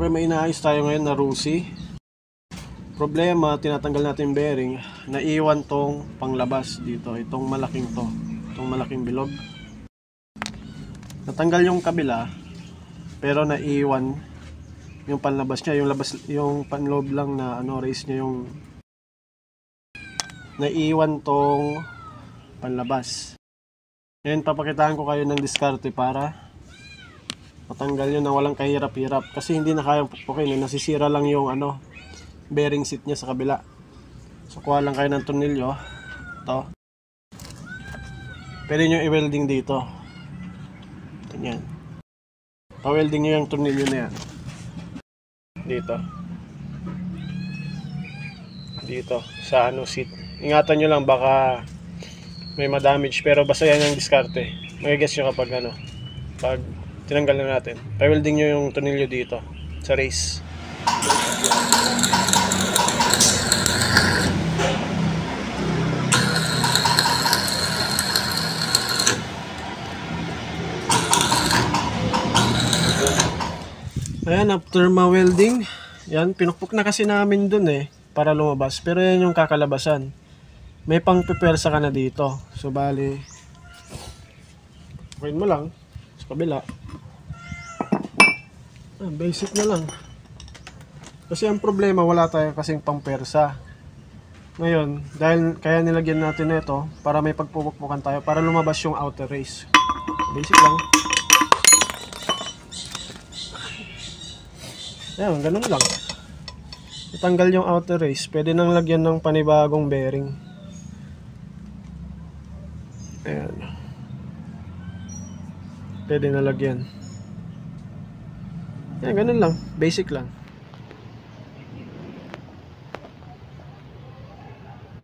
Okay, may inaayos tayo ngayon na Rusi. Problema, tinatanggal natin yung bearing. Naiwan tong panglabas dito. Itong malaking to. Itong malaking bilog. Natanggal yung kabila. Pero naiwan yung panlabas niya. Yung panloob lang na race niya yung naiwan tong panlabas. Ngayon papakitaan ko kayo ng diskarte para matanggal yun na walang kahirap-hirap. Kasi hindi na kayang pukpukin. Nasisira lang yung bearing seat niya sa kabila. So kuha lang kayo ng tornilyo. Ito. Pwede nyo i-welding dito. Ganyan. Pa-welding nyo yung tornilyo na yan. Dito. Dito. Sa seat. Ingatan nyo lang baka may ma-damage. Pero basta yan yung diskarte. Magigess nyo kapag pag tinanggal na natin. Pa-welding nyo yung tornilyo dito. Sa race. Ayan, after ma-welding, yan, pinukpok na kasi namin dun para lumabas. Pero yan yung kakalabasan. May pang pepersa ka na dito. So, bali, okay mo lang sa kabila. Basic na lang. Kasi ang problema, wala tayo kasing pang persa. Ngayon, dahil kaya nilagyan natin ito para may pagpupukpukan tayo, para lumabas yung outer race. Basic lang. Ayan, ganun lang. Itanggal yung outer race. Pwede nang lagyan ng panibagong bearing. Ayan. Pwede na lagyan. Ayan, ganun lang. Basic lang.